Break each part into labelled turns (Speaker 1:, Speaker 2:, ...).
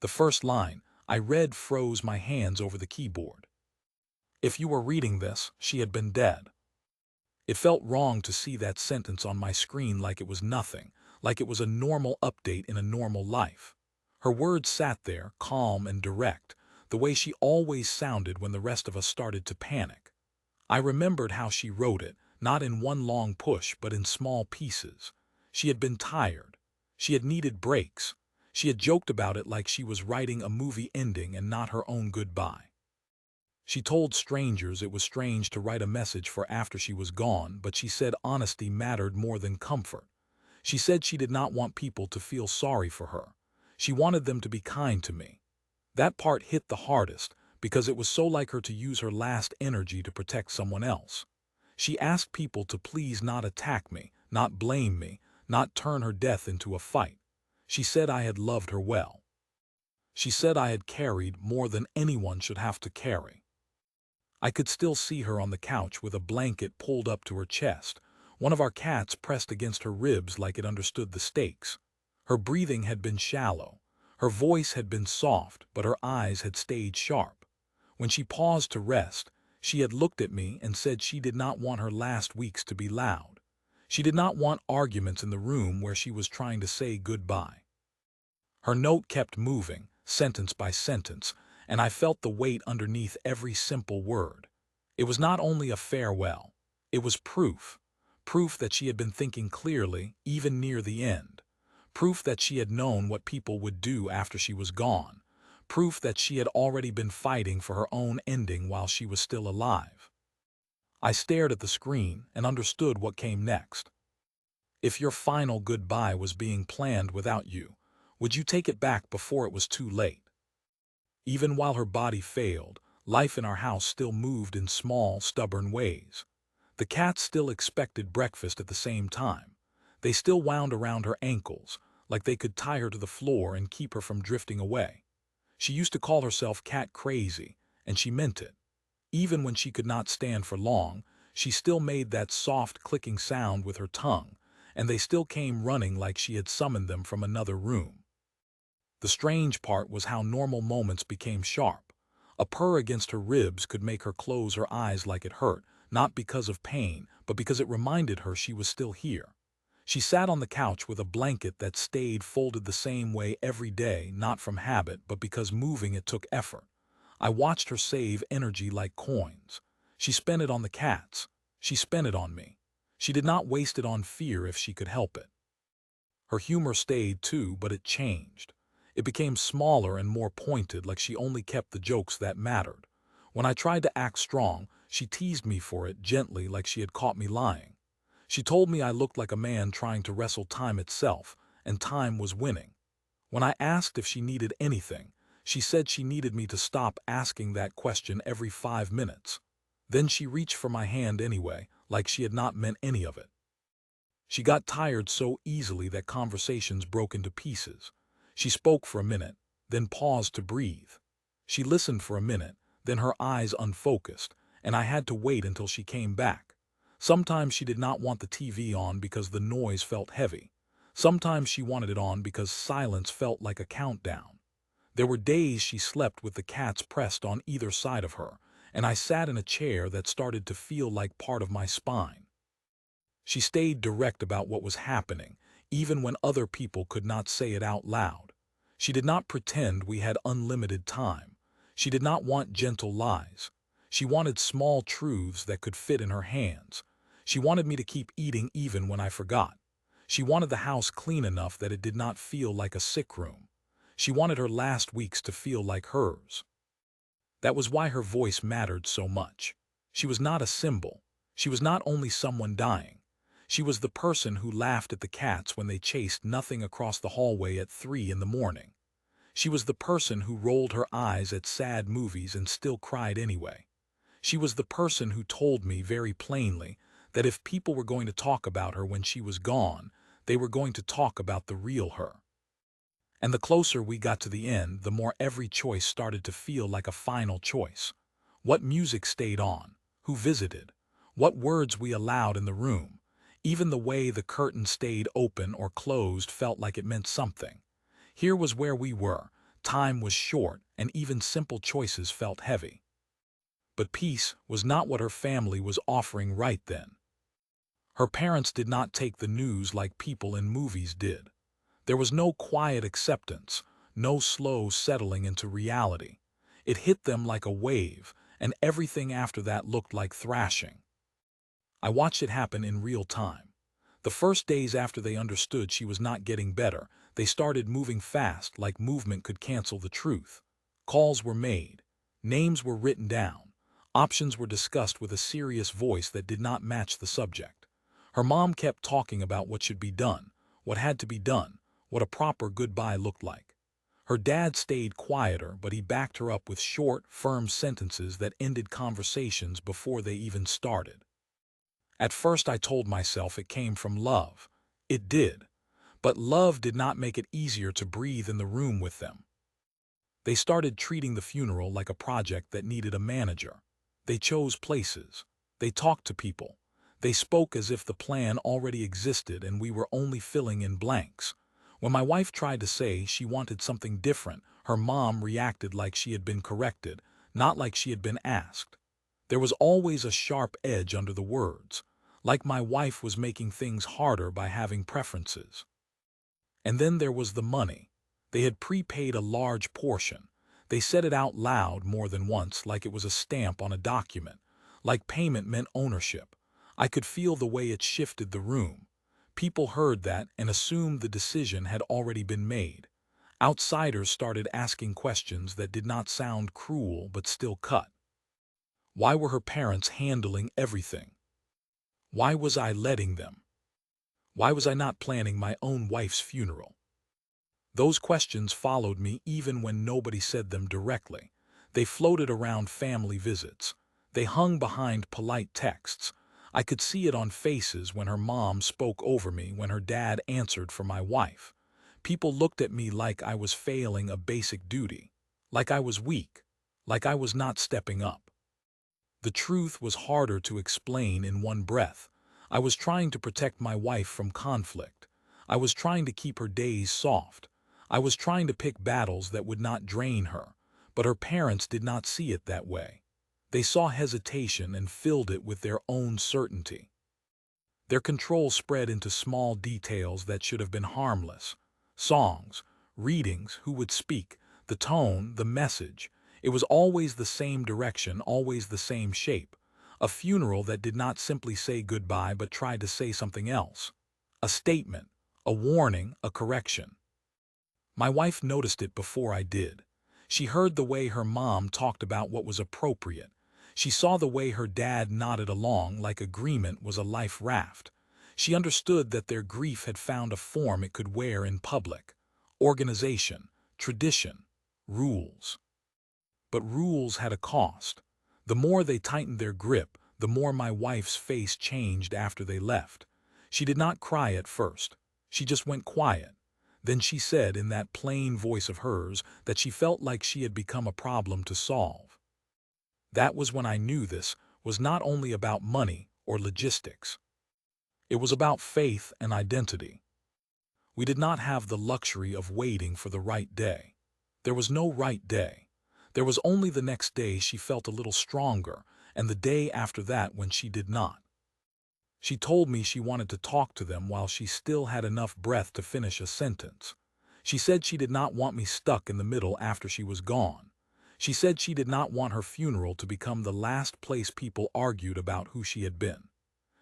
Speaker 1: The first line, I read, froze my hands over the keyboard. If you were reading this, she had been dead. It felt wrong to see that sentence on my screen like it was nothing, like it was a normal update in a normal life. Her words sat there, calm and direct, the way she always sounded when the rest of us started to panic. I remembered how she wrote it, not in one long push but in small pieces. She had been tired. She had needed breaks. She had joked about it like she was writing a movie ending and not her own goodbye. She told strangers it was strange to write a message for after she was gone, but she said honesty mattered more than comfort. She said she did not want people to feel sorry for her. She wanted them to be kind to me. That part hit the hardest because it was so like her to use her last energy to protect someone else. She asked people to please not attack me, not blame me, not turn her death into a fight. She said I had loved her well. She said I had carried more than anyone should have to carry. I could still see her on the couch with a blanket pulled up to her chest, one of our cats pressed against her ribs like it understood the stakes. Her breathing had been shallow. Her voice had been soft, but her eyes had stayed sharp. When she paused to rest, she had looked at me and said she did not want her last weeks to be loud. She did not want arguments in the room where she was trying to say goodbye. Her note kept moving, sentence by sentence, and I felt the weight underneath every simple word. It was not only a farewell, it was proof. Proof that she had been thinking clearly, even near the end. Proof that she had known what people would do after she was gone. Proof that she had already been fighting for her own ending while she was still alive. I stared at the screen and understood what came next. If your final goodbye was being planned without you, would you take it back before it was too late? Even while her body failed, life in our house still moved in small, stubborn ways. The cats still expected breakfast at the same time. They still wound around her ankles, like they could tie her to the floor and keep her from drifting away. She used to call herself cat crazy, and she meant it. Even when she could not stand for long, she still made that soft clicking sound with her tongue, and they still came running like she had summoned them from another room. The strange part was how normal moments became sharp. A purr against her ribs could make her close her eyes like it hurt, not because of pain, but because it reminded her she was still here. She sat on the couch with a blanket that stayed folded the same way every day, not from habit, but because moving it took effort. I watched her save energy like coins. She spent it on the cats. She spent it on me. She did not waste it on fear if she could help it. Her humor stayed too, but it changed. It became smaller and more pointed, like she only kept the jokes that mattered. When I tried to act strong, she teased me for it gently, like she had caught me lying. She told me I looked like a man trying to wrestle time itself, and time was winning. When I asked if she needed anything, she said she needed me to stop asking that question every 5 minutes. Then she reached for my hand anyway, like she had not meant any of it. She got tired so easily that conversations broke into pieces. She spoke for a minute, then paused to breathe. She listened for a minute, then her eyes unfocused, and I had to wait until she came back. Sometimes she did not want the TV on because the noise felt heavy. Sometimes she wanted it on because silence felt like a countdown. There were days she slept with the cats pressed on either side of her, and I sat in a chair that started to feel like part of my spine. She stayed direct about what was happening, even when other people could not say it out loud. She did not pretend we had unlimited time. She did not want gentle lies. She wanted small truths that could fit in her hands. She wanted me to keep eating even when I forgot. She wanted the house clean enough that it did not feel like a sick room. She wanted her last weeks to feel like hers. That was why her voice mattered so much. She was not a symbol. She was not only someone dying. She was the person who laughed at the cats when they chased nothing across the hallway at 3 in the morning. She was the person who rolled her eyes at sad movies and still cried anyway. She was the person who told me very plainly that if people were going to talk about her when she was gone, they were going to talk about the real her. And the closer we got to the end, the more every choice started to feel like a final choice. What music stayed on, who visited, what words we allowed in the room. Even the way the curtain stayed open or closed felt like it meant something. Here was where we were, Time was short, and even simple choices felt heavy. But peace was not what her family was offering right then. Her parents did not take the news like people in movies did. There was no quiet acceptance, no slow settling into reality. It hit them like a wave, and everything after that looked like thrashing. I watched it happen in real time. The first days after they understood she was not getting better, they started moving fast like movement could cancel the truth. Calls were made. Names were written down. Options were discussed with a serious voice that did not match the subject. Her mom kept talking about what should be done, what had to be done, what a proper goodbye looked like. Her dad stayed quieter, but he backed her up with short, firm sentences that ended conversations before they even started. At first I told myself it came from love. It did. But love did not make it easier to breathe in the room with them. They started treating the funeral like a project that needed a manager. They chose places. They talked to people. They spoke as if the plan already existed and we were only filling in blanks. When my wife tried to say she wanted something different, her mom reacted like she had been corrected, not like she had been asked. There was always a sharp edge under the words, like my wife was making things harder by having preferences. And then there was the money. They had prepaid a large portion. They said it out loud more than once, like it was a stamp on a document, like payment meant ownership. I could feel the way it shifted the room. People heard that and assumed the decision had already been made. Outsiders started asking questions that did not sound cruel but still cut. Why were her parents handling everything? Why was I letting them? Why was I not planning my own wife's funeral? Those questions followed me even when nobody said them directly. They floated around family visits. They hung behind polite texts. I could see it on faces when her mom spoke over me, when her dad answered for my wife. People looked at me like I was failing a basic duty, like I was weak, like I was not stepping up. The truth was harder to explain in one breath. I was trying to protect my wife from conflict. I was trying to keep her days soft. I was trying to pick battles that would not drain her, but her parents did not see it that way. They saw hesitation and filled it with their own certainty. Their control spread into small details that should have been harmless. Songs, readings, who would speak, the tone, the message. It was always the same direction, always the same shape. A funeral that did not simply say goodbye but tried to say something else. A statement, a warning, a correction. My wife noticed it before I did. She heard the way her mom talked about what was appropriate. She saw the way her dad nodded along like agreement was a life raft. She understood that their grief had found a form it could wear in public. Organization, tradition, rules. But rules had a cost. The more they tightened their grip, the more my wife's face changed after they left. She did not cry at first. She just went quiet. Then she said in that plain voice of hers that she felt like she had become a problem to solve. That was when I knew this was not only about money or logistics. It was about faith and identity. We did not have the luxury of waiting for the right day. There was no right day. There was only the next day she felt a little stronger, and the day after that when she did not. She told me she wanted to talk to them while she still had enough breath to finish a sentence. She said she did not want me stuck in the middle after she was gone. She said she did not want her funeral to become the last place people argued about who she had been.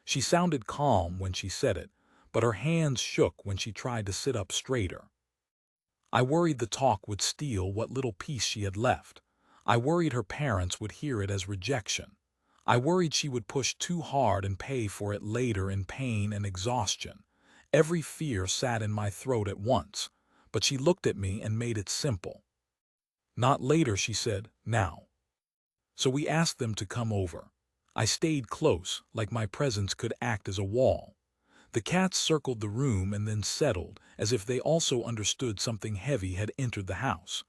Speaker 1: She sounded calm when she said it, but her hands shook when she tried to sit up straighter. I worried the talk would steal what little peace she had left. I worried her parents would hear it as rejection. I worried she would push too hard and pay for it later in pain and exhaustion. Every fear sat in my throat at once, but she looked at me and made it simple. Not later, she said, now. So we asked them to come over. I stayed close, like my presence could act as a wall. The cats circled the room and then settled, as if they also understood something heavy had entered the house.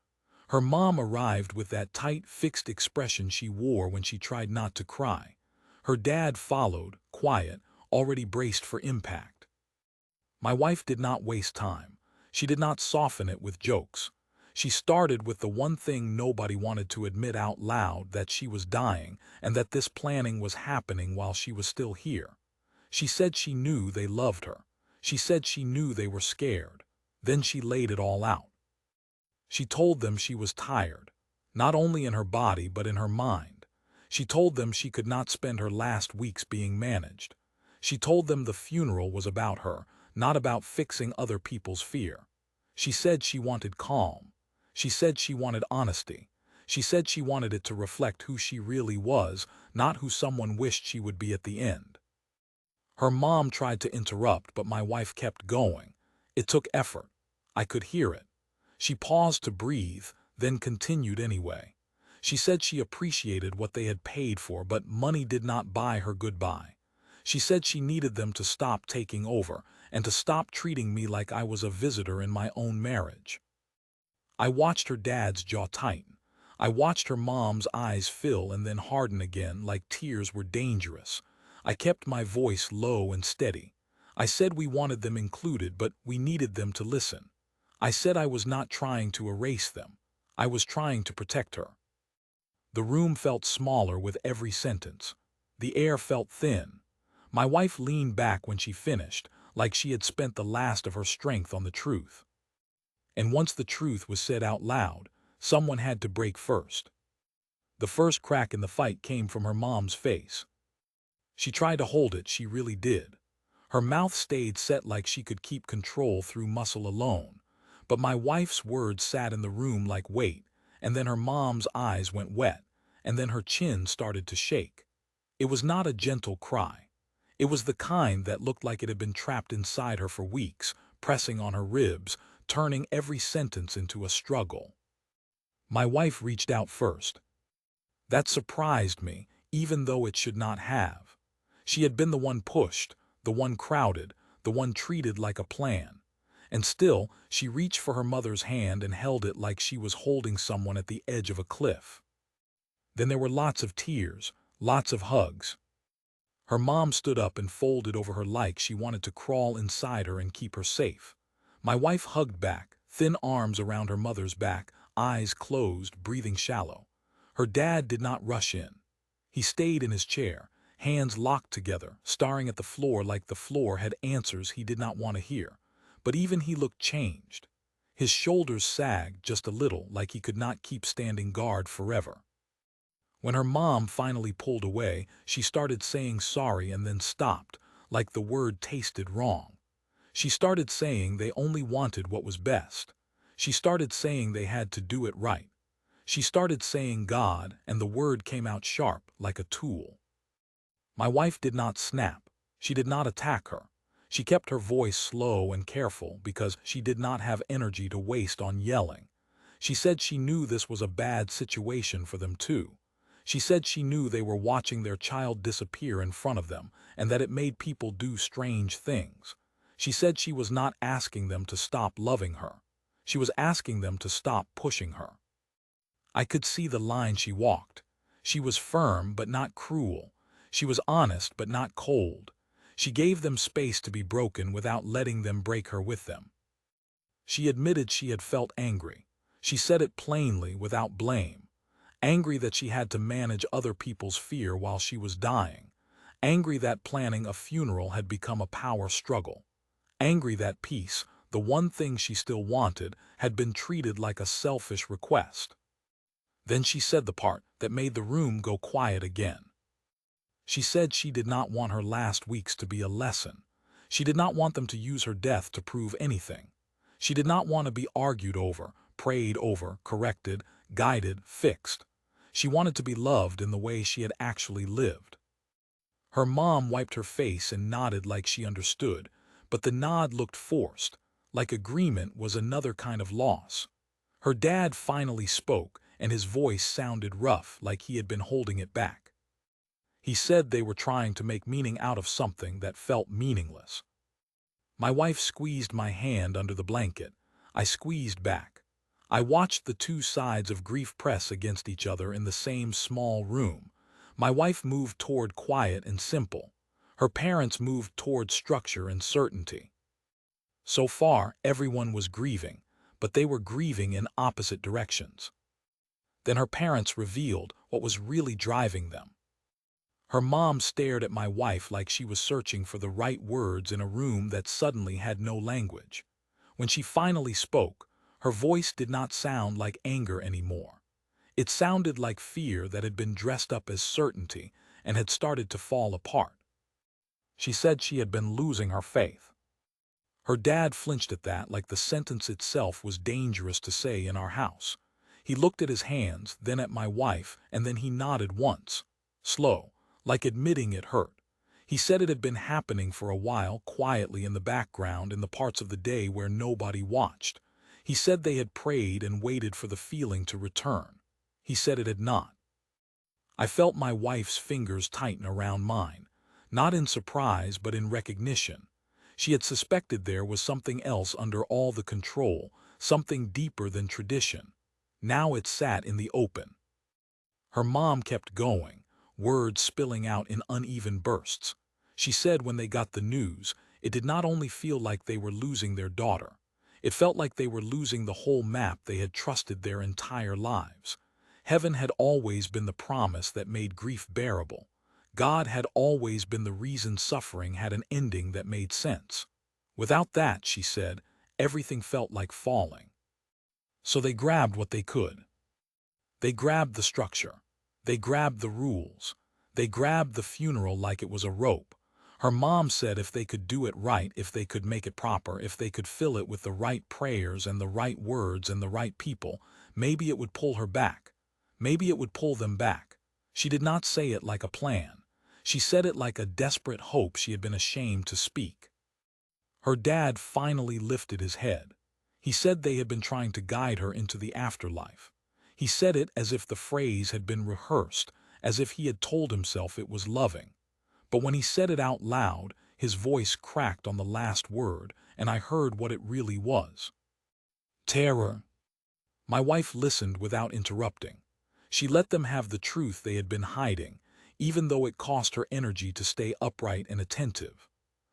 Speaker 1: Her mom arrived with that tight, fixed expression she wore when she tried not to cry. Her dad followed, quiet, already braced for impact. My wife did not waste time. She did not soften it with jokes. She started with the one thing nobody wanted to admit out loud, that she was dying and that this planning was happening while she was still here. She said she knew they loved her. She said she knew they were scared. Then she laid it all out. She told them she was tired, not only in her body but in her mind. She told them she could not spend her last weeks being managed. She told them the funeral was about her, not about fixing other people's fear. She said she wanted calm. She said she wanted honesty. She said she wanted it to reflect who she really was, not who someone wished she would be at the end. Her mom tried to interrupt, but my wife kept going. It took effort. I could hear it. She paused to breathe, then continued anyway. She said she appreciated what they had paid for, but money did not buy her goodbye. She said she needed them to stop taking over and to stop treating me like I was a visitor in my own marriage. I watched her dad's jaw tighten. I watched her mom's eyes fill and then harden again, like tears were dangerous. I kept my voice low and steady. I said we wanted them included, but we needed them to listen. I said I was not trying to erase them. I was trying to protect her. The room felt smaller with every sentence. The air felt thin. My wife leaned back when she finished, like she had spent the last of her strength on the truth. And once the truth was said out loud, someone had to break first. The first crack in the fight came from her mom's face. She tried to hold it, she really did. Her mouth stayed set like she could keep control through muscle alone. But my wife's words sat in the room like weight, and then her mom's eyes went wet, and then her chin started to shake. It was not a gentle cry. It was the kind that looked like it had been trapped inside her for weeks, pressing on her ribs, turning every sentence into a struggle. My wife reached out first. That surprised me, even though it should not have. She had been the one pushed, the one crowded, the one treated like a plan. And still, she reached for her mother's hand and held it like she was holding someone at the edge of a cliff. Then there were lots of tears, lots of hugs. Her mom stood up and folded over her like she wanted to crawl inside her and keep her safe. My wife hugged back, thin arms around her mother's back, eyes closed, breathing shallow. Her dad did not rush in. He stayed in his chair, hands locked together, staring at the floor like the floor had answers he did not want to hear. But even he looked changed. His shoulders sagged just a little, like he could not keep standing guard forever. When her mom finally pulled away, she started saying sorry and then stopped, like the word tasted wrong. She started saying they only wanted what was best. She started saying they had to do it right. She started saying God, and the word came out sharp, like a tool. My wife did not snap. She did not attack her. She kept her voice slow and careful because she did not have energy to waste on yelling. She said she knew this was a bad situation for them too. She said she knew they were watching their child disappear in front of them and that it made people do strange things. She said she was not asking them to stop loving her. She was asking them to stop pushing her. I could see the line she walked. She was firm but not cruel. She was honest but not cold. She gave them space to be broken without letting them break her with them. She admitted she had felt angry. She said it plainly, without blame. Angry that she had to manage other people's fear while she was dying. Angry that planning a funeral had become a power struggle. Angry that peace, the one thing she still wanted, had been treated like a selfish request. Then she said the part that made the room go quiet again. She said she did not want her last weeks to be a lesson. She did not want them to use her death to prove anything. She did not want to be argued over, prayed over, corrected, guided, fixed. She wanted to be loved in the way she had actually lived. Her mom wiped her face and nodded like she understood, but the nod looked forced, like agreement was another kind of loss. Her dad finally spoke, and his voice sounded rough, like he had been holding it back. He said they were trying to make meaning out of something that felt meaningless. My wife squeezed my hand under the blanket. I squeezed back. I watched the two sides of grief press against each other in the same small room. My wife moved toward quiet and simple. Her parents moved toward structure and certainty. So far, everyone was grieving, but they were grieving in opposite directions. Then her parents revealed what was really driving them. Her mom stared at my wife like she was searching for the right words in a room that suddenly had no language. When she finally spoke, her voice did not sound like anger anymore. It sounded like fear that had been dressed up as certainty and had started to fall apart. She said she had been losing her faith. Her dad flinched at that like the sentence itself was dangerous to say in our house. He looked at his hands, then at my wife, and then he nodded once. Slow, like admitting it hurt. He said it had been happening for a while, quietly in the background in the parts of the day where nobody watched. He said they had prayed and waited for the feeling to return. He said it had not. I felt my wife's fingers tighten around mine, not in surprise but in recognition. She had suspected there was something else under all the control, something deeper than tradition. Now it sat in the open. Her mom kept going, words spilling out in uneven bursts. She said when they got the news, it did not only feel like they were losing their daughter. It felt like they were losing the whole map they had trusted their entire lives. Heaven had always been the promise that made grief bearable. God had always been the reason suffering had an ending that made sense. Without that, she said, everything felt like falling. So they grabbed what they could. They grabbed the structure. They grabbed the rules. They grabbed the funeral like it was a rope. Her mom said if they could do it right, if they could make it proper, if they could fill it with the right prayers and the right words and the right people, maybe it would pull her back. Maybe it would pull them back. She did not say it like a plan. She said it like a desperate hope she had been ashamed to speak. Her dad finally lifted his head. He said they had been trying to guide her into the afterlife. He said it as if the phrase had been rehearsed, as if he had told himself it was loving. But when he said it out loud, his voice cracked on the last word, and I heard what it really was. Terror. My wife listened without interrupting. She let them have the truth they had been hiding, even though it cost her energy to stay upright and attentive.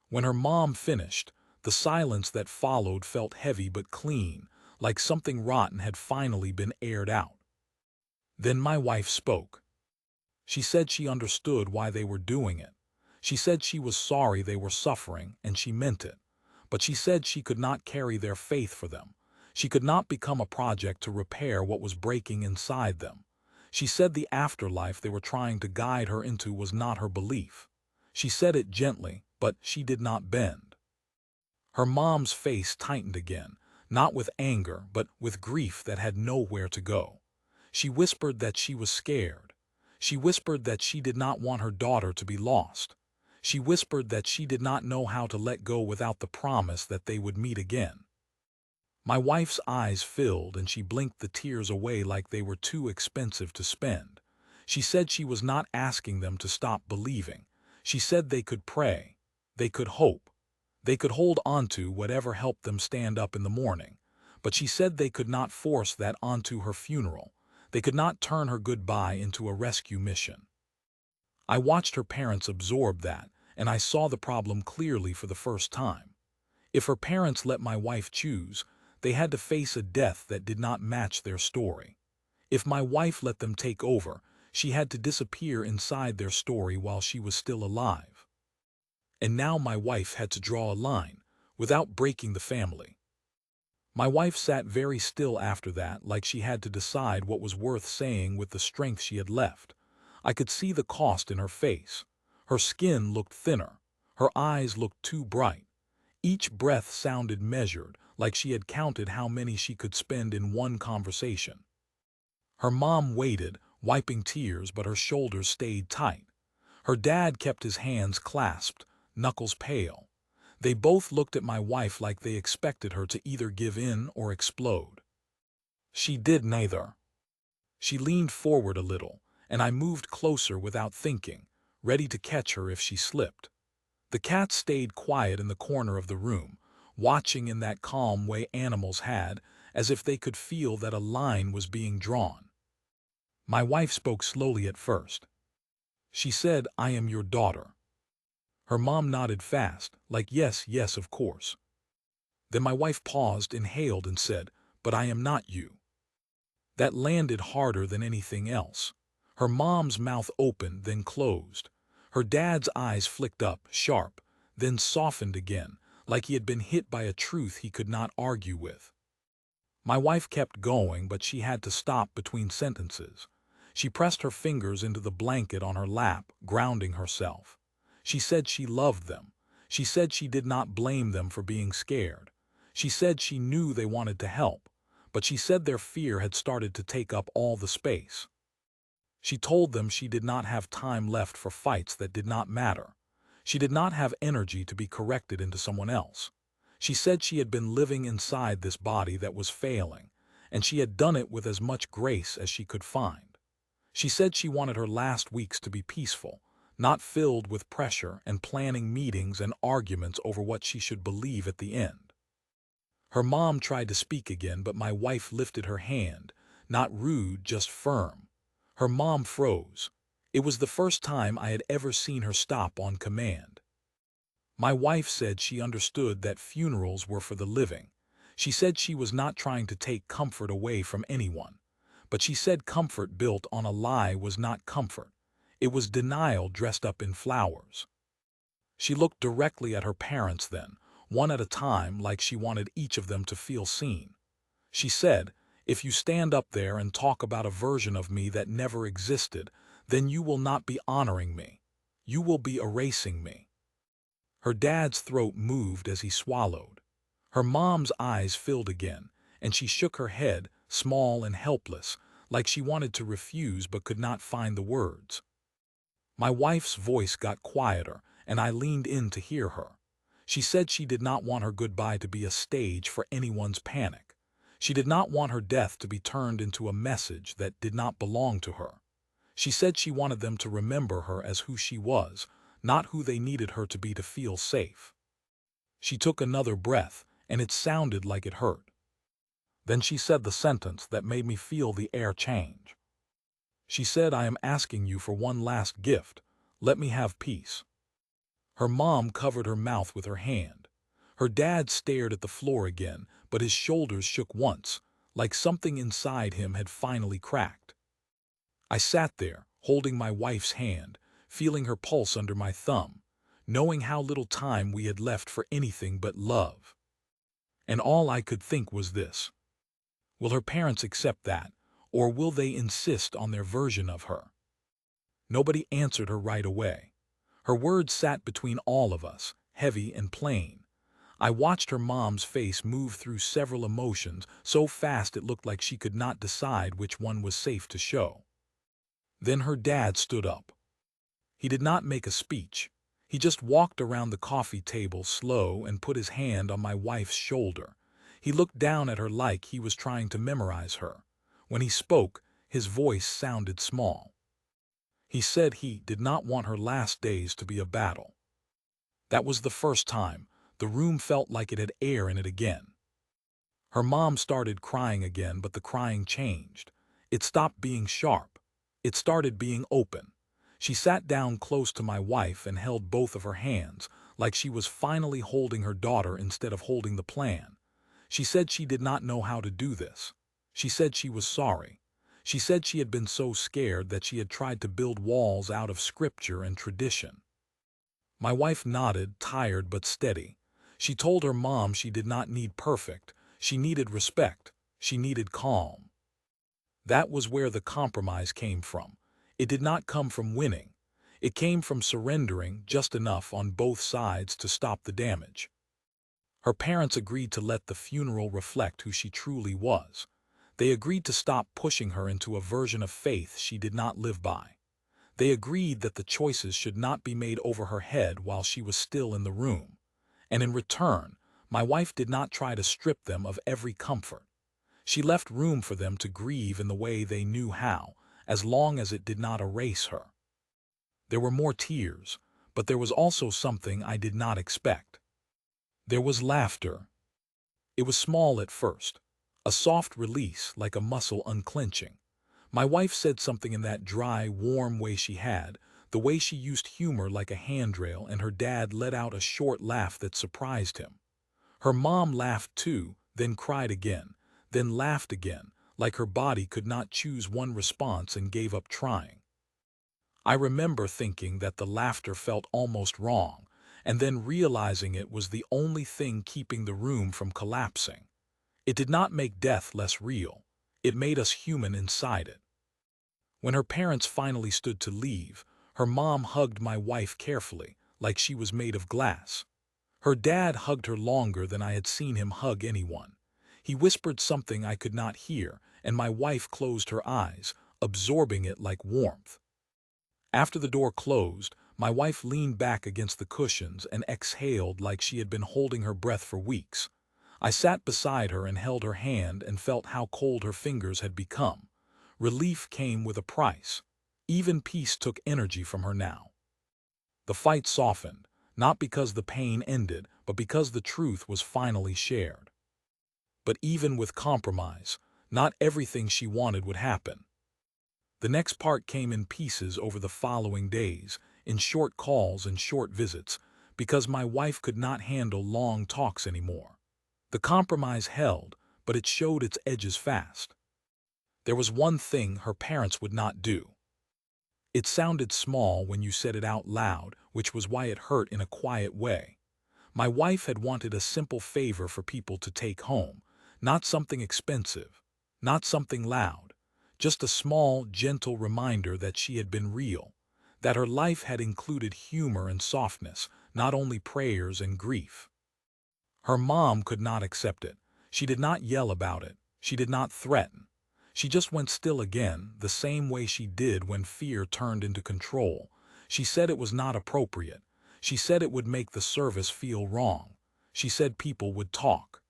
Speaker 1: When her mom finished, the silence that followed felt heavy but clean, like something rotten had finally been aired out. Then my wife spoke. She said she understood why they were doing it. She said she was sorry they were suffering, and she meant it. But she said she could not carry their faith for them. She could not become a project to repair what was breaking inside them. She said the afterlife they were trying to guide her into was not her belief. She said it gently, but she did not bend. Her mom's face tightened again, not with anger, but with grief that had nowhere to go. She whispered that she was scared. She whispered that she did not want her daughter to be lost. She whispered that she did not know how to let go without the promise that they would meet again. My wife's eyes filled and she blinked the tears away like they were too expensive to spend. She said she was not asking them to stop believing. She said they could pray. They could hope. They could hold onto whatever helped them stand up in the morning. But she said they could not force that onto her funeral. They could not turn her goodbye into a rescue mission. I watched her parents absorb that, and I saw the problem clearly for the first time. If her parents let my wife choose, they had to face a death that did not match their story. If my wife let them take over, she had to disappear inside their story while she was still alive. And now my wife had to draw a line, without breaking the family. My wife sat very still after that, like she had to decide what was worth saying with the strength she had left. I could see the cost in her face. Her skin looked thinner. Her eyes looked too bright. Each breath sounded measured, like she had counted how many she could spend in one conversation. Her mom waited, wiping tears, but her shoulders stayed tight. Her dad kept his hands clasped, knuckles pale. They both looked at my wife like they expected her to either give in or explode. She did neither. She leaned forward a little, and I moved closer without thinking, ready to catch her if she slipped. The cat stayed quiet in the corner of the room, watching in that calm way animals had, as if they could feel that a line was being drawn. My wife spoke slowly at first. She said, "I am your daughter." Her mom nodded fast, like yes, yes, of course. Then my wife paused, inhaled, and said, but I am not you." That landed harder than anything else. Her mom's mouth opened, then closed. Her dad's eyes flicked up, sharp, then softened again, like he had been hit by a truth he could not argue with. My wife kept going, but she had to stop between sentences. She pressed her fingers into the blanket on her lap, grounding herself. She said she loved them. She said she did not blame them for being scared. She said she knew they wanted to help, but she said their fear had started to take up all the space. She told them she did not have time left for fights that did not matter. She did not have energy to be corrected into someone else. She said she had been living inside this body that was failing, and she had done it with as much grace as she could find. She said she wanted her last weeks to be peaceful, not filled with pressure and planning meetings and arguments over what she should believe at the end. Her mom tried to speak again, but my wife lifted her hand, not rude, just firm. Her mom froze. It was the first time I had ever seen her stop on command. My wife said she understood that funerals were for the living. She said she was not trying to take comfort away from anyone. But she said comfort built on a lie was not comfort. It was denial dressed up in flowers. She looked directly at her parents then, one at a time, like she wanted each of them to feel seen. She said, "If you stand up there and talk about a version of me that never existed, then you will not be honoring me. You will be erasing me." Her dad's throat moved as he swallowed. Her mom's eyes filled again, and she shook her head, small and helpless, like she wanted to refuse but could not find the words. My wife's voice got quieter, and I leaned in to hear her. She said she did not want her goodbye to be a stage for anyone's panic. She did not want her death to be turned into a message that did not belong to her. She said she wanted them to remember her as who she was, not who they needed her to be to feel safe. She took another breath, and it sounded like it hurt. Then she said the sentence that made me feel the air change. She said, "I am asking you for one last gift. Let me have peace." Her mom covered her mouth with her hand. Her dad stared at the floor again, but his shoulders shook once, like something inside him had finally cracked. I sat there, holding my wife's hand, feeling her pulse under my thumb, knowing how little time we had left for anything but love. And all I could think was this: will her parents accept that, or will they insist on their version of her? Nobody answered her right away. Her words sat between all of us, heavy and plain. I watched her mom's face move through several emotions so fast it looked like she could not decide which one was safe to show. Then her dad stood up. He did not make a speech. He just walked around the coffee table slow and put his hand on my wife's shoulder. He looked down at her like he was trying to memorize her. When he spoke, his voice sounded small. He said he did not want her last days to be a battle. That was the first time. The room felt like it had air in it again. Her mom started crying again, but the crying changed. It stopped being sharp. It started being open. She sat down close to my wife and held both of her hands, like she was finally holding her daughter instead of holding the plan. She said she did not know how to do this. She said she was sorry. She said she had been so scared that she had tried to build walls out of scripture and tradition. My wife nodded, tired but steady. She told her mom she did not need perfect. She needed respect. She needed calm. That was where the compromise came from. It did not come from winning. It came from surrendering just enough on both sides to stop the damage. Her parents agreed to let the funeral reflect who she truly was. They agreed to stop pushing her into a version of faith she did not live by. They agreed that the choices should not be made over her head while she was still in the room. And in return, my wife did not try to strip them of every comfort. She left room for them to grieve in the way they knew how, as long as it did not erase her. There were more tears, but there was also something I did not expect. There was laughter. It was small at first, a soft release like a muscle unclenching. My wife said something in that dry, warm way she had, the way she used humor like a handrail, and her dad let out a short laugh that surprised him. Her mom laughed too, then cried again, then laughed again, like her body could not choose one response and gave up trying. I remember thinking that the laughter felt almost wrong, and then realizing it was the only thing keeping the room from collapsing. It did not make death less real. It made us human inside it. When her parents finally stood to leave, her mom hugged my wife carefully, like she was made of glass. Her dad hugged her longer than I had seen him hug anyone. He whispered something I could not hear, and my wife closed her eyes, absorbing it like warmth. After the door closed, my wife leaned back against the cushions and exhaled like she had been holding her breath for weeks. I sat beside her and held her hand and felt how cold her fingers had become. Relief came with a price. Even peace took energy from her now. The fight softened, not because the pain ended, but because the truth was finally shared. But even with compromise, not everything she wanted would happen. The next part came in pieces over the following days, in short calls and short visits, because my wife could not handle long talks anymore. The compromise held, but it showed its edges fast. There was one thing her parents would not do. It sounded small when you said it out loud, which was why it hurt in a quiet way. My wife had wanted a simple favor for people to take home, not something expensive, not something loud, just a small, gentle reminder that she had been real, that her life had included humor and softness, not only prayers and grief. Her mom could not accept it. She did not yell about it. She did not threaten. She just went still again, the same way she did when fear turned into control. She said it was not appropriate. She said it would make the service feel wrong. She said people would talk.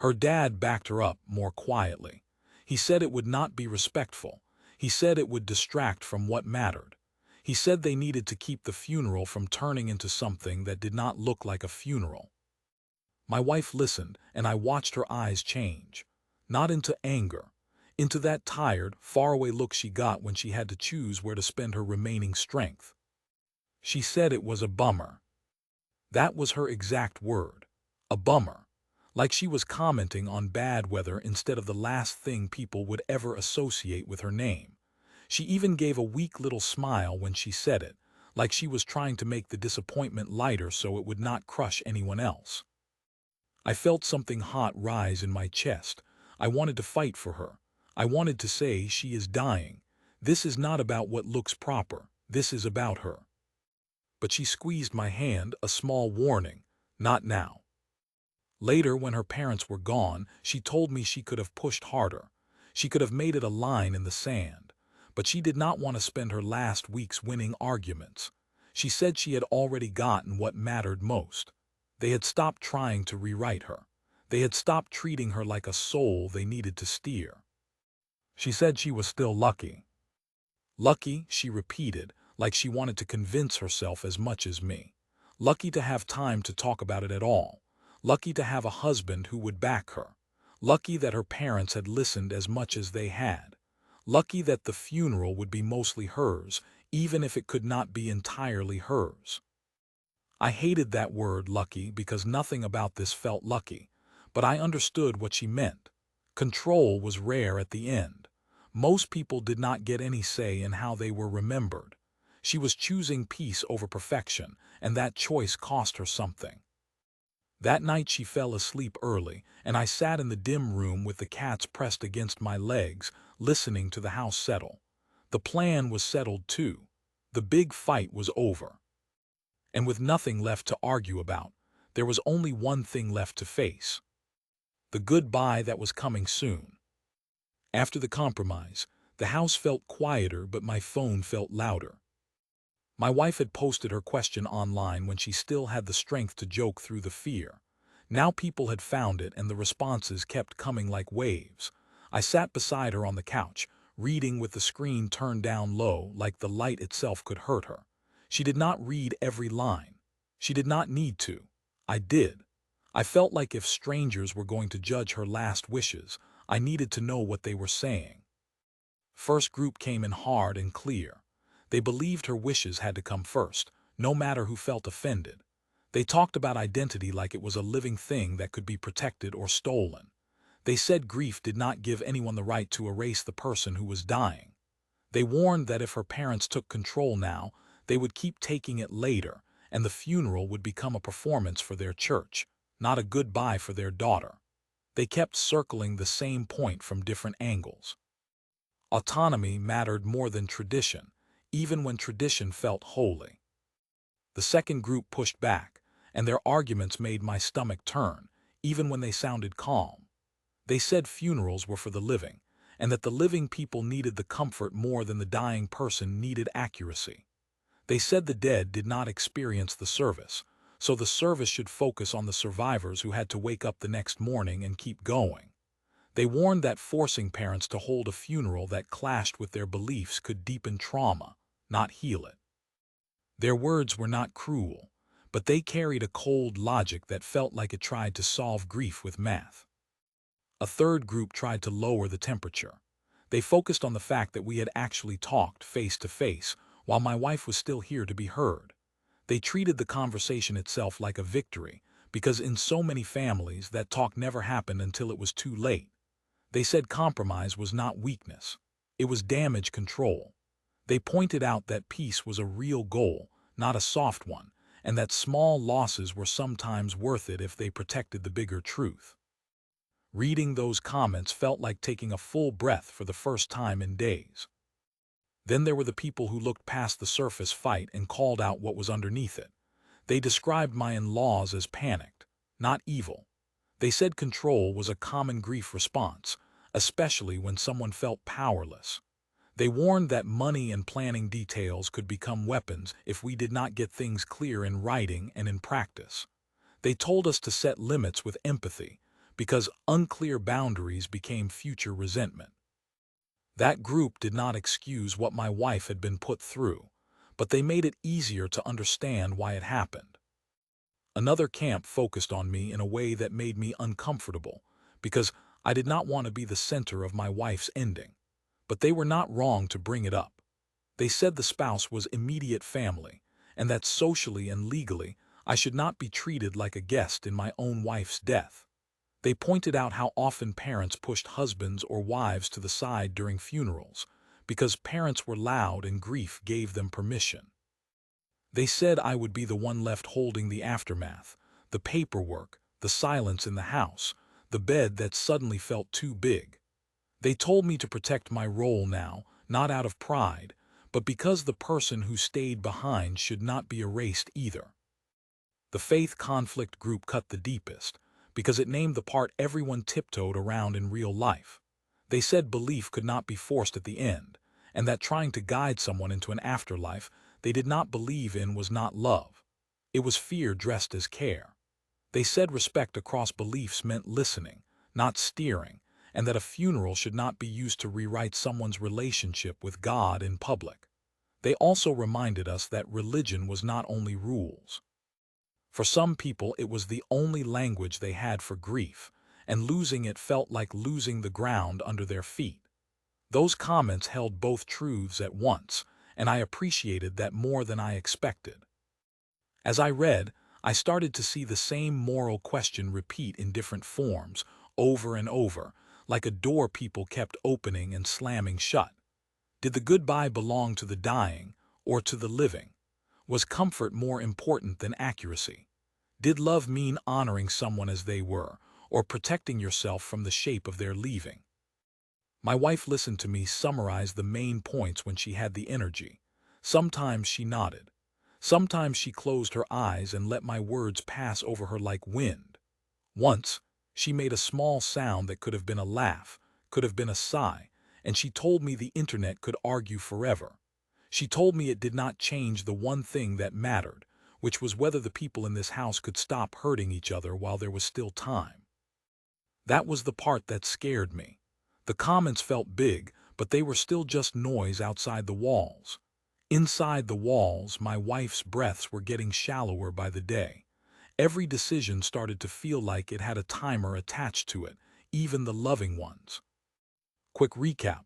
Speaker 1: Her dad backed her up more quietly. He said it would not be respectful. He said it would distract from what mattered. He said they needed to keep the funeral from turning into something that did not look like a funeral. My wife listened, and I watched her eyes change. Not into anger, into that tired, faraway look she got when she had to choose where to spend her remaining strength. She said it was a bummer. That was her exact word. A bummer. Like she was commenting on bad weather instead of the last thing people would ever associate with her name. She even gave a weak little smile when she said it, like she was trying to make the disappointment lighter so it would not crush anyone else. I felt something hot rise in my chest. I wanted to fight for her. I wanted to say, she is dying. This is not about what looks proper. This is about her. But she squeezed my hand, a small warning. Not now. Later, when her parents were gone, she told me she could have pushed harder. She could have made it a line in the sand. But she did not want to spend her last weeks winning arguments. She said she had already gotten what mattered most. They had stopped trying to rewrite her. They had stopped treating her like a soul they needed to steer. She said she was still lucky. Lucky, she repeated, like she wanted to convince herself as much as me. Lucky to have time to talk about it at all. Lucky to have a husband who would back her. Lucky that her parents had listened as much as they had. Lucky that the funeral would be mostly hers, even if it could not be entirely hers. I hated that word lucky because nothing about this felt lucky, but I understood what she meant. Control was rare at the end. Most people did not get any say in how they were remembered. She was choosing peace over perfection, and that choice cost her something. That night she fell asleep early, and I sat in the dim room with the cats pressed against my legs, listening to the house settle. The plan was settled too. The big fight was over. And with nothing left to argue about, there was only one thing left to face. The goodbye that was coming soon. After the compromise, the house felt quieter, but my phone felt louder. My wife had posted her question online when she still had the strength to joke through the fear. Now people had found it, and the responses kept coming like waves. I sat beside her on the couch, reading with the screen turned down low, like the light itself could hurt her. She did not read every line. She did not need to. I did. I felt like if strangers were going to judge her last wishes, I needed to know what they were saying. First group came in hard and clear. They believed her wishes had to come first, no matter who felt offended. They talked about identity like it was a living thing that could be protected or stolen. They said grief did not give anyone the right to erase the person who was dying. They warned that if her parents took control now, they would keep taking it later, and the funeral would become a performance for their church, not a goodbye for their daughter. They kept circling the same point from different angles. Autonomy mattered more than tradition, even when tradition felt holy. The second group pushed back, and their arguments made my stomach turn, even when they sounded calm. They said funerals were for the living, and that the living people needed the comfort more than the dying person needed accuracy. They said the dead did not experience the service, so the service should focus on the survivors who had to wake up the next morning and keep going. They warned that forcing parents to hold a funeral that clashed with their beliefs could deepen trauma, not heal it. Their words were not cruel, but they carried a cold logic that felt like it tried to solve grief with math. A third group tried to lower the temperature. They focused on the fact that we had actually talked face to face, while my wife was still here to be heard. They treated the conversation itself like a victory, because in so many families that talk never happened until it was too late. They said compromise was not weakness. It was damage control. They pointed out that peace was a real goal, not a soft one, and that small losses were sometimes worth it if they protected the bigger truth. Reading those comments felt like taking a full breath for the first time in days. Then there were the people who looked past the surface fight and called out what was underneath it. They described my in-laws as panicked, not evil. They said control was a common grief response, especially when someone felt powerless. They warned that money and planning details could become weapons if we did not get things clear in writing and in practice. They told us to set limits with empathy, because unclear boundaries became future resentment. That group did not excuse what my wife had been put through, but they made it easier to understand why it happened. Another camp focused on me in a way that made me uncomfortable, because I did not want to be the center of my wife's ending. But they were not wrong to bring it up. They said the spouse was immediate family, and that socially and legally I should not be treated like a guest in my own wife's death. They pointed out how often parents pushed husbands or wives to the side during funerals, because parents were loud and grief gave them permission. They said I would be the one left holding the aftermath, the paperwork, the silence in the house, the bed that suddenly felt too big. They told me to protect my role now, not out of pride, but because the person who stayed behind should not be erased either. The faith conflict group cut the deepest, because it named the part everyone tiptoed around in real life. They said belief could not be forced at the end, and that trying to guide someone into an afterlife they did not believe in was not love. It was fear dressed as care. They said respect across beliefs meant listening, not steering, and that a funeral should not be used to rewrite someone's relationship with God in public. They also reminded us that religion was not only rules. For some people, it was the only language they had for grief, and losing it felt like losing the ground under their feet. Those comments held both truths at once, and I appreciated that more than I expected. As I read, I started to see the same moral question repeat in different forms, over and over, like a door people kept opening and slamming shut. Did the goodbye belong to the dying or to the living? Was comfort more important than accuracy? Did love mean honoring someone as they were, or protecting yourself from the shape of their leaving? My wife listened to me summarize the main points when she had the energy. Sometimes she nodded. Sometimes she closed her eyes and let my words pass over her like wind. Once, she made a small sound that could have been a laugh, could have been a sigh, and she told me the internet could argue forever. She told me it did not change the one thing that mattered, which was whether the people in this house could stop hurting each other while there was still time. That was the part that scared me. The comments felt big, but they were still just noise outside the walls. Inside the walls, my wife's breaths were getting shallower by the day. Every decision started to feel like it had a timer attached to it, even the loving ones. Quick recap.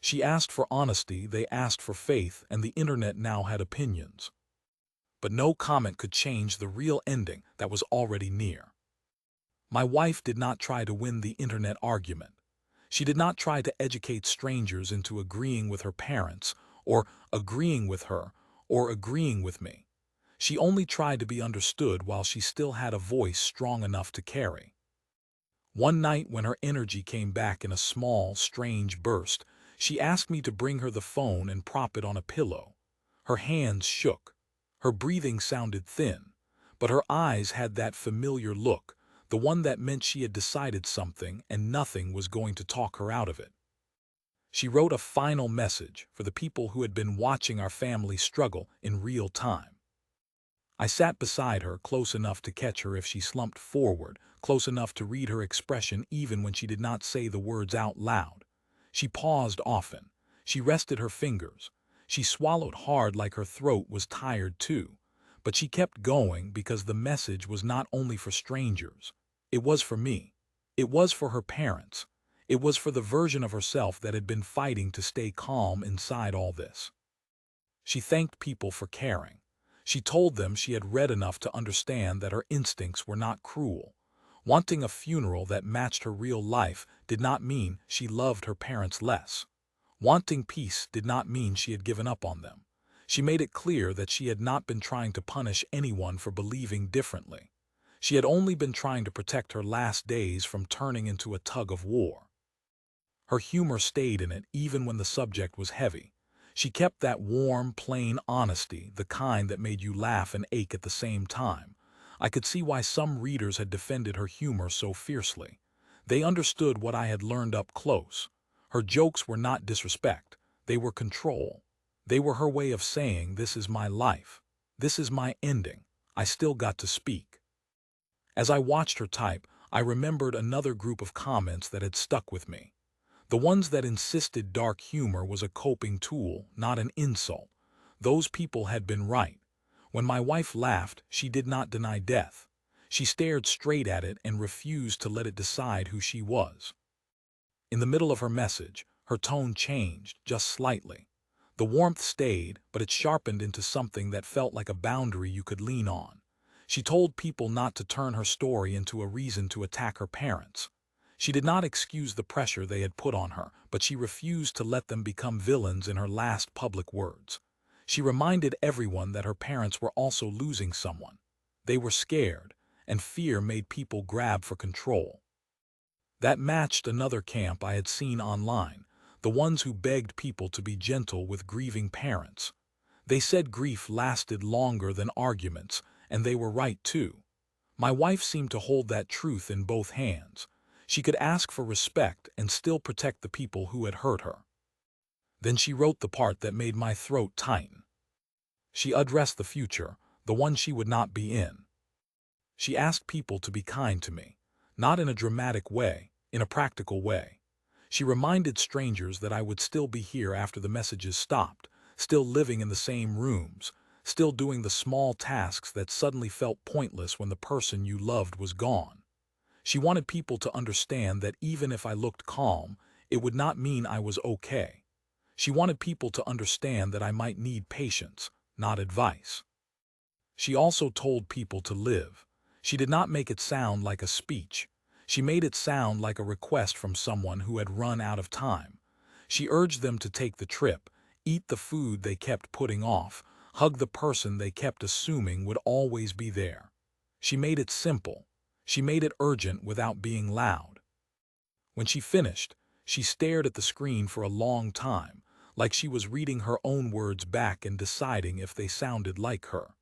Speaker 1: She asked for honesty, they asked for faith, and the internet now had opinions. But no comment could change the real ending that was already near. My wife did not try to win the internet argument. She did not try to educate strangers into agreeing with her parents, or agreeing with her, or agreeing with me. She only tried to be understood while she still had a voice strong enough to carry. One night when her energy came back in a small, strange burst, she asked me to bring her the phone and prop it on a pillow. Her hands shook. Her breathing sounded thin, but her eyes had that familiar look, the one that meant she had decided something and nothing was going to talk her out of it. She wrote a final message for the people who had been watching our family struggle in real time. I sat beside her, close enough to catch her if she slumped forward, close enough to read her expression even when she did not say the words out loud. She paused often. She rested her fingers. She swallowed hard like her throat was tired too. But she kept going because the message was not only for strangers. It was for me. It was for her parents. It was for the version of herself that had been fighting to stay calm inside all this. She thanked people for caring. She told them she had read enough to understand that her instincts were not cruel. Wanting a funeral that matched her real life did not mean she loved her parents less. Wanting peace did not mean she had given up on them. She made it clear that she had not been trying to punish anyone for believing differently. She had only been trying to protect her last days from turning into a tug of war. Her humor stayed in it even when the subject was heavy. She kept that warm, plain honesty, the kind that made you laugh and ache at the same time. I could see why some readers had defended her humor so fiercely. They understood what I had learned up close. Her jokes were not disrespect. They were control. They were her way of saying, "This is my life. This is my ending. I still got to speak." As I watched her type, I remembered another group of comments that had stuck with me. The ones that insisted dark humor was a coping tool, not an insult. Those people had been right. When my wife laughed, she did not deny death. She stared straight at it and refused to let it decide who she was. In the middle of her message, her tone changed, just slightly. The warmth stayed, but it sharpened into something that felt like a boundary you could lean on. She told people not to turn her story into a reason to attack her parents. She did not excuse the pressure they had put on her, but she refused to let them become villains in her last public words. She reminded everyone that her parents were also losing someone. They were scared, and fear made people grab for control. That matched another camp I had seen online, the ones who begged people to be gentle with grieving parents. They said grief lasted longer than arguments, and they were right too. My wife seemed to hold that truth in both hands. She could ask for respect and still protect the people who had hurt her. Then she wrote the part that made my throat tighten. She addressed the future, the one she would not be in. She asked people to be kind to me, not in a dramatic way, in a practical way. She reminded strangers that I would still be here after the messages stopped, still living in the same rooms, still doing the small tasks that suddenly felt pointless when the person you loved was gone. She wanted people to understand that even if I looked calm, it would not mean I was okay. She wanted people to understand that I might need patience, not advice. She also told people to live. She did not make it sound like a speech. She made it sound like a request from someone who had run out of time. She urged them to take the trip, eat the food they kept putting off, hug the person they kept assuming would always be there. She made it simple. She made it urgent without being loud. When she finished, she stared at the screen for a long time, like she was reading her own words back and deciding if they sounded like her.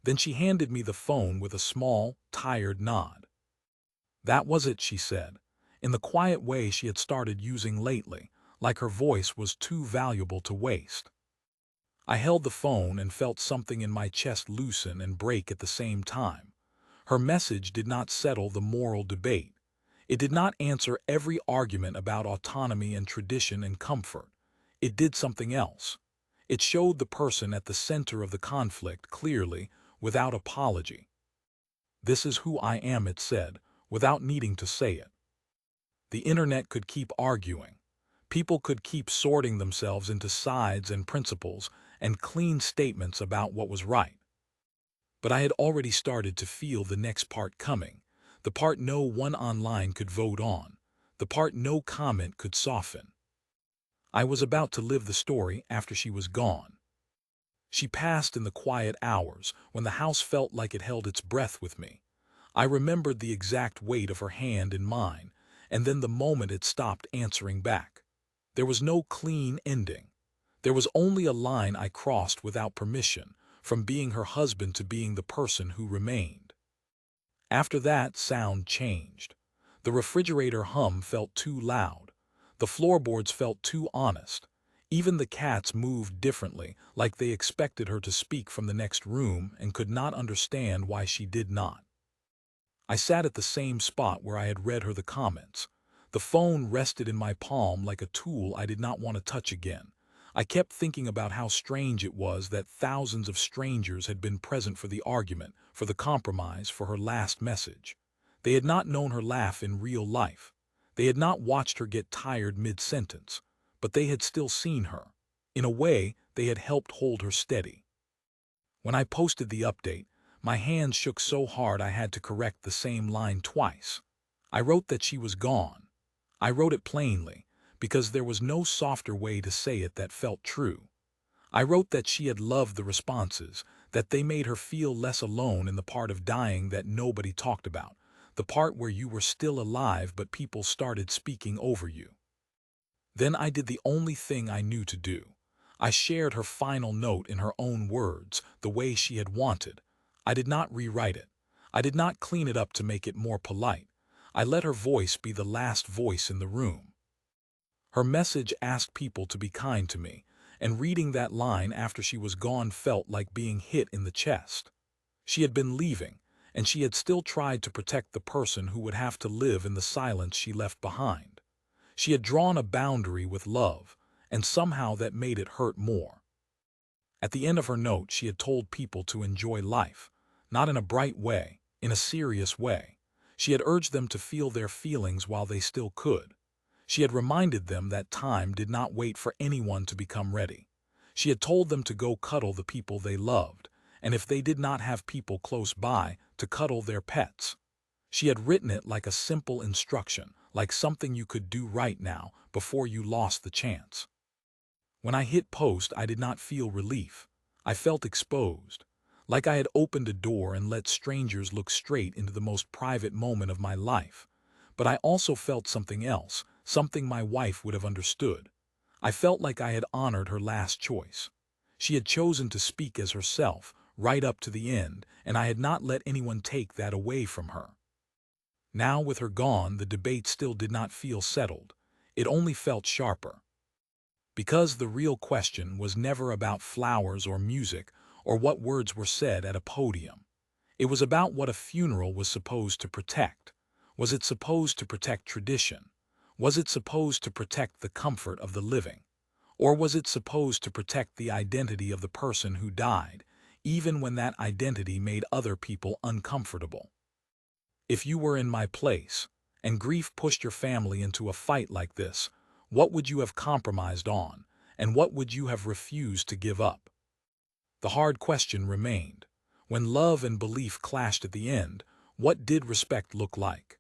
Speaker 1: Then she handed me the phone with a small, tired nod. "That was it," she said, in the quiet way she had started using lately, like her voice was too valuable to waste. I held the phone and felt something in my chest loosen and break at the same time. Her message did not settle the moral debate. It did not answer every argument about autonomy and tradition and comfort. It did something else. It showed the person at the center of the conflict clearly, without apology. "This is who I am," it said, without needing to say it. The internet could keep arguing. People could keep sorting themselves into sides and principles and clean statements about what was right. But I had already started to feel the next part coming. the part no one online could vote on, the part no comment could soften. I was about to live the story after she was gone. She passed in the quiet hours when the house felt like it held its breath with me. I remembered the exact weight of her hand in mine, and then the moment it stopped answering back. There was no clean ending. There was only a line I crossed without permission, from being her husband to being the person who remained. After that, sound changed. The refrigerator hum felt too loud. The floorboards felt too honest. Even the cats moved differently, like they expected her to speak from the next room and could not understand why she did not. I sat at the same spot where I had read her the comments. The phone rested in my palm like a tool I did not want to touch again. I kept thinking about how strange it was that thousands of strangers had been present for the argument, for the compromise, for her last message. They had not known her laugh in real life. They had not watched her get tired mid-sentence, but they had still seen her. In a way, they had helped hold her steady. When I posted the update, my hands shook so hard I had to correct the same line twice. I wrote that she was gone. I wrote it plainly, because there was no softer way to say it that felt true. I wrote that she had loved the responses, that they made her feel less alone in the part of dying that nobody talked about, the part where you were still alive but people started speaking over you. Then I did the only thing I knew to do. I shared her final note in her own words, the way she had wanted. I did not rewrite it. I did not clean it up to make it more polite. I let her voice be the last voice in the room. Her message asked people to be kind to me, and reading that line after she was gone felt like being hit in the chest. She had been leaving, and she had still tried to protect the person who would have to live in the silence she left behind. She had drawn a boundary with love, and somehow that made it hurt more. At the end of her note, she had told people to enjoy life, not in a bright way, in a serious way. She had urged them to feel their feelings while they still could. She had reminded them that time did not wait for anyone to become ready. She had told them to go cuddle the people they loved, and if they did not have people close by, to cuddle their pets. She had written it like a simple instruction, like something you could do right now before you lost the chance. When I hit post, I did not feel relief. I felt exposed, like I had opened a door and let strangers look straight into the most private moment of my life. But I also felt something else, something my wife would have understood. I felt like I had honored her last choice. She had chosen to speak as herself, right up to the end, and I had not let anyone take that away from her. Now, with her gone, the debate still did not feel settled. It only felt sharper. Because the real question was never about flowers or music or what words were said at a podium. It was about what a funeral was supposed to protect. Was it supposed to protect tradition? Was it supposed to protect the comfort of the living? Or was it supposed to protect the identity of the person who died, even when that identity made other people uncomfortable? If you were in my place, and grief pushed your family into a fight like this, what would you have compromised on, and what would you have refused to give up? The hard question remained. When love and belief clashed at the end, what did respect look like?